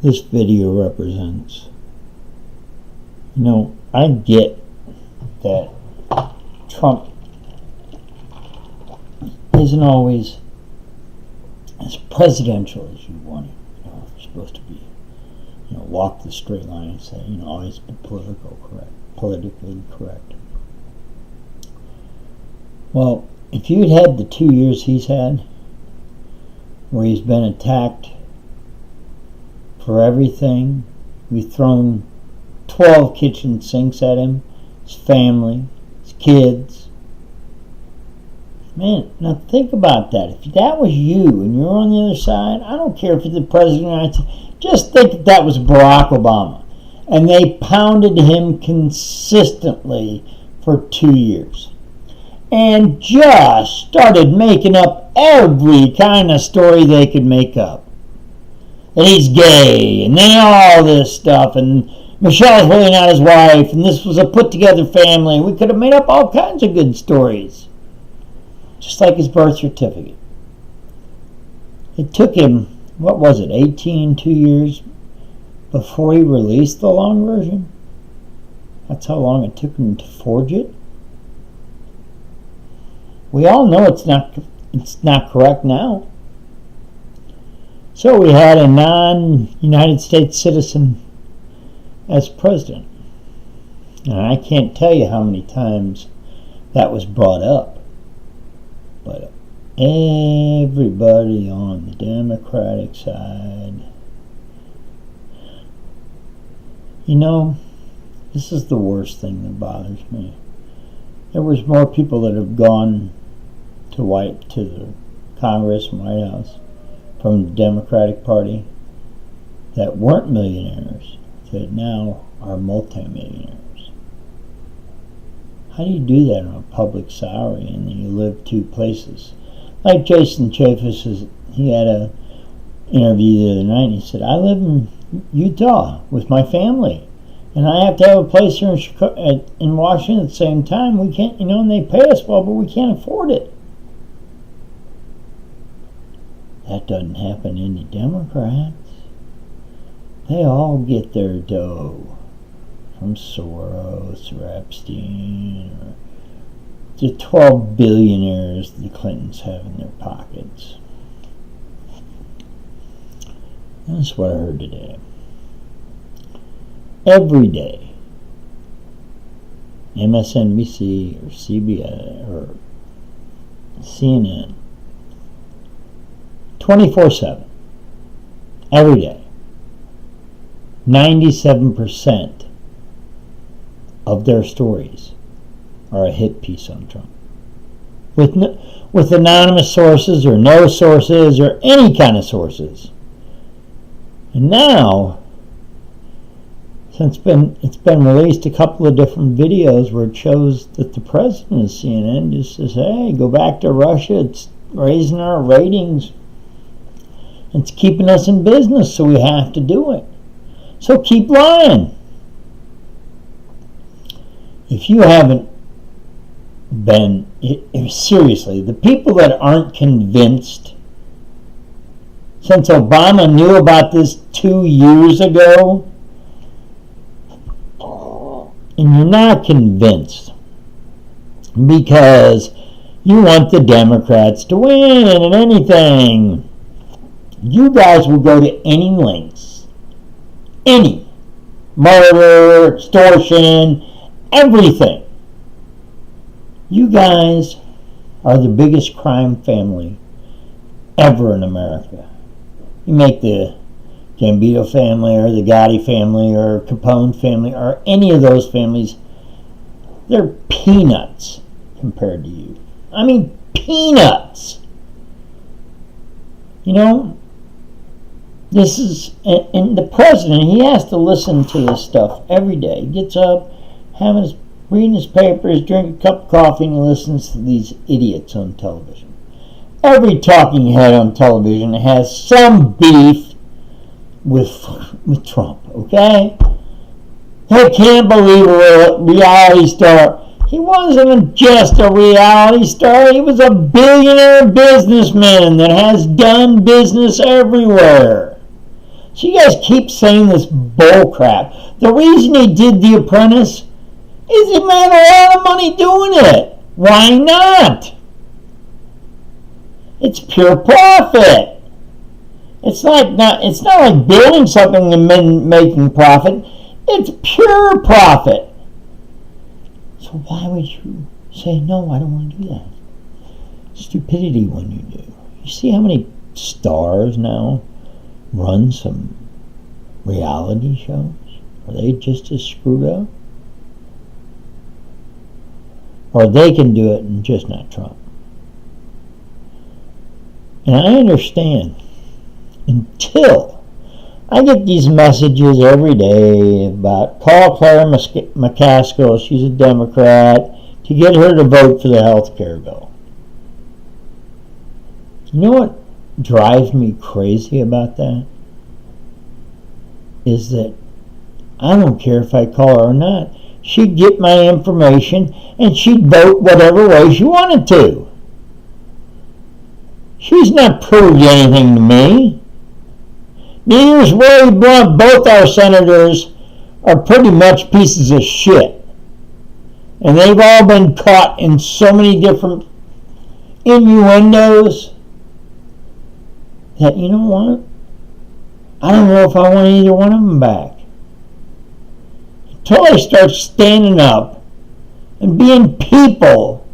this video represents. I get that Trump isn't always as presidential as you want him. You're supposed to be, walk the straight line and say, always be politically correct. Well, if you'd had the 2 years he's had, where he's been attacked for everything, we've thrown 12 kitchen sinks at him, his family, his kids. Man, now think about that. If that was you and you're on the other side, I don't care if you're the president of the United States, just think that was Barack Obama. And they pounded him consistently for 2 years. And just started making up every kind of story they could make up. That he's gay, and then all this stuff, and Michelle's really not his wife, and this was a put-together family. We could have made up all kinds of good stories. Just like his birth certificate. It took him, 2 years before he released the long version? That's how long it took him to forge it? We all know it's not correct now. So we had a non-United States citizen as president. And I can't tell you how many times that was brought up. But everybody on the Democratic side, this is the worst thing that bothers me. There was more people that have gone to the Congress and White House from the Democratic Party that weren't millionaires that now are multimillionaires. How do you do that on a public salary and then you live two places? Like Jason Chaffetz, he had a interview the other night and he said, I live in Utah with my family and I have to have a place here in Washington at the same time. We can't, and they pay us well, but we can't afford it. That doesn't happen in the Democrats. They all get their dough from Soros or Epstein or the 12 billionaires the Clintons have in their pockets. That's what I heard today. Every day, MSNBC or CBS or CNN, 24/7, every day, 97% of their stories are a hit piece on Trump. With anonymous sources or no sources or any kind of sources. And now, since it's been released a couple of different videos where it shows that the president of CNN just says, hey, go back to Russia, it's raising our ratings. It's keeping us in business, so we have to do it. So keep lying. If you haven't been, seriously, the people that aren't convinced, since Obama knew about this 2 years ago, and you're not convinced because you want the Democrats to win and anything, you guys will go to any lengths. Any. Murder, extortion, everything. You guys are the biggest crime family ever in America. You make the Gambino family or the Gotti family or Capone family or any of those families, they're peanuts compared to you. I mean, peanuts. This is, and the president, he has to listen to this stuff every day. He gets up, reading his papers, drinking a cup of coffee, and he listens to these idiots on television. Every talking head on television has some beef with Trump, okay? I can't believe a reality star. He wasn't just a reality star. He was a billionaire businessman that has done business everywhere. So you guys keep saying this bull crap. The reason he did The Apprentice is he made a lot of money doing it. Why not? It's pure profit. It's not like building something and then making profit. It's pure profit. So why would you say, no, I don't want to do that? Stupidity when you do. You see how many stars now run some reality shows? Are they just as screwed up? Or they can do it and just not Trump. And I understand until I get these messages every day about call Claire McCaskill, she's a Democrat, to get her to vote for the health care bill. You know what drives me crazy about that? Is that I don't care if I call her or not. She'd get my information and she'd vote whatever way she wanted to. She's not proved anything to me. Neither is Roy Blunt. Both our senators are pretty much pieces of shit. And they've all been caught in so many different innuendos that, you know what? I don't know if I want either one of them back. Until they start standing up and being people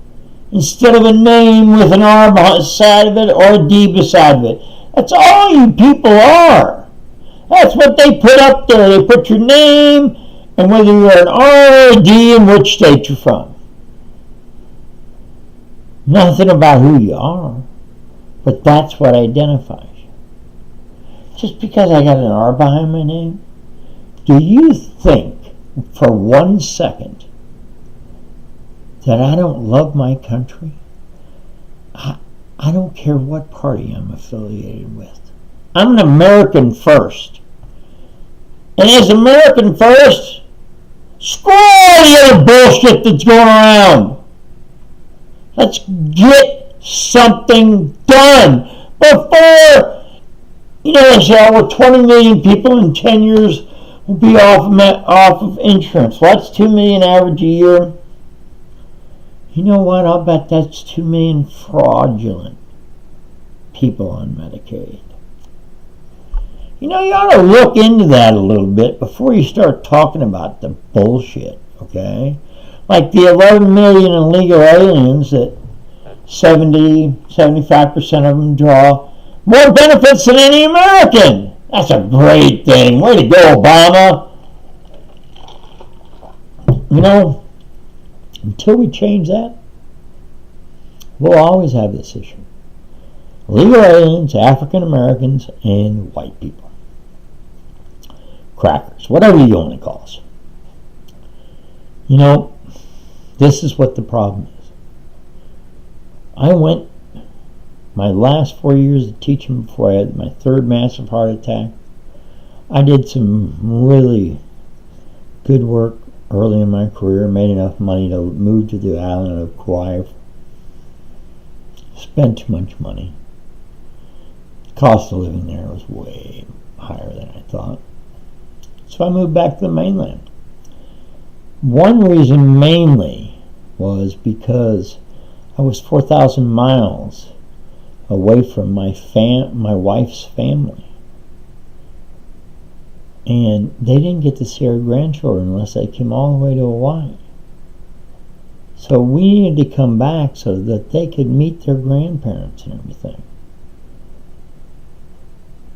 instead of a name with an R beside of it or a D beside of it. That's all you people are. That's what they put up there. They put your name and whether you're an R or a D and which state you're from. Nothing about who you are, but that's what identifies you. Just because I got an R behind my name, do you think for 1 second that I don't love my country? I don't care what party I'm affiliated with. I'm an American first. And as American first, screw all the other bullshit that's going around. Let's get something done before, they say, we're 20 million people in 10 years will be off of insurance. Well, that's 2 million average a year. You know what? I'll bet that's 2 million fraudulent people on Medicaid. You ought to look into that a little bit before you start talking about the bullshit, okay? Like the 11 million illegal aliens that 75% of them draw more benefits than any American. That's a great thing. Way to go, Obama. Until we change that, we'll always have this issue. Illegal aliens, African Americans, and white people. Crackers, whatever you want to call us. This is what the problem is. I went my last 4 years of teaching before I had my third massive heart attack. I did some really good work early in my career, made enough money to move to the island of Kauai. Spent too much money. The cost of living there was way higher than I thought. So I moved back to the mainland. One reason mainly was because I was 4,000 miles away from my wife's family. And they didn't get to see our grandchildren unless they came all the way to Hawaii. So we needed to come back so that they could meet their grandparents and everything.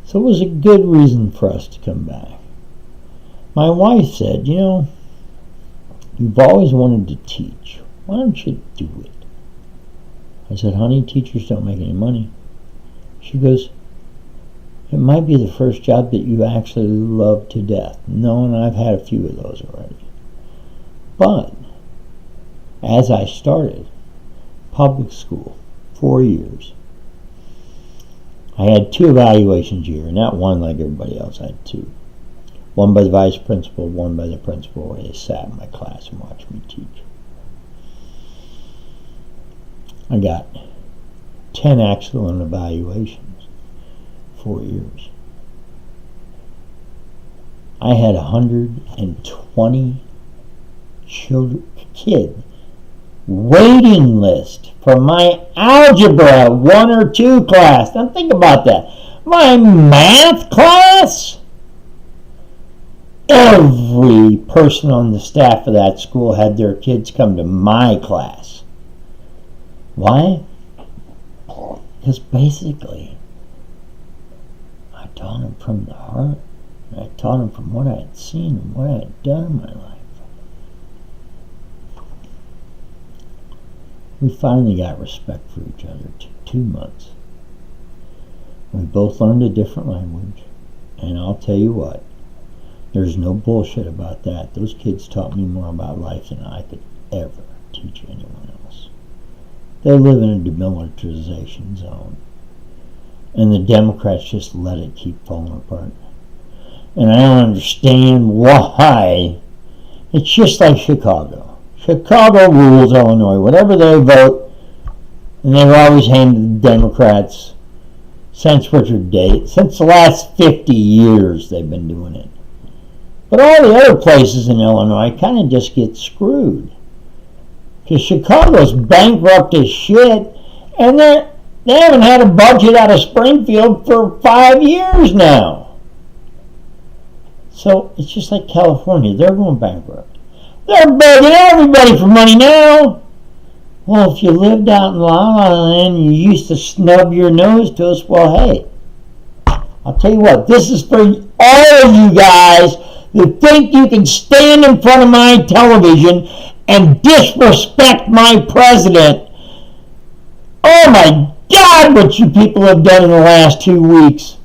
So it was a good reason for us to come back. My wife said, you've always wanted to teach. Why don't you do it? I said, honey, teachers don't make any money. She goes, it might be the first job that you actually love to death. No, and I've had a few of those already. But as I started public school, 4 years, I had 2 evaluations a year, not one like everybody else. I had 2. One by the vice principal, one by the principal, where they sat in my class and watched me teach. I got 10 excellent evaluations, 4 years. I had 120 kid waiting list for my algebra 1 or 2 class. Now think about that. My math class? Every person on the staff of that school had their kids come to my class. Why? Because basically, I taught them from the heart. I taught them from what I had seen and what I had done in my life. We finally got respect for each other. It took 2 months. We both learned a different language. And I'll tell you what, there's no bullshit about that. Those kids taught me more about life than I could ever teach anyone else. They live in a demilitarization zone. And the Democrats just let it keep falling apart. And I don't understand why. It's just like Chicago. Chicago rules Illinois. Whatever they vote, and they've always handed the Democrats since Richard Daley. Since the last 50 years they've been doing it. But all the other places in Illinois kind of just get screwed. Because Chicago's bankrupt as shit, and they haven't had a budget out of Springfield for 5 years now. So it's just like California. They're going bankrupt. They're begging everybody for money now. Well, if you lived out in La La Land and you used to snub your nose to us, well, hey, I'll tell you what, this is for all of you guys that think you can stand in front of my television and disrespect my president. Oh my God, what you people have done in the last 2 weeks.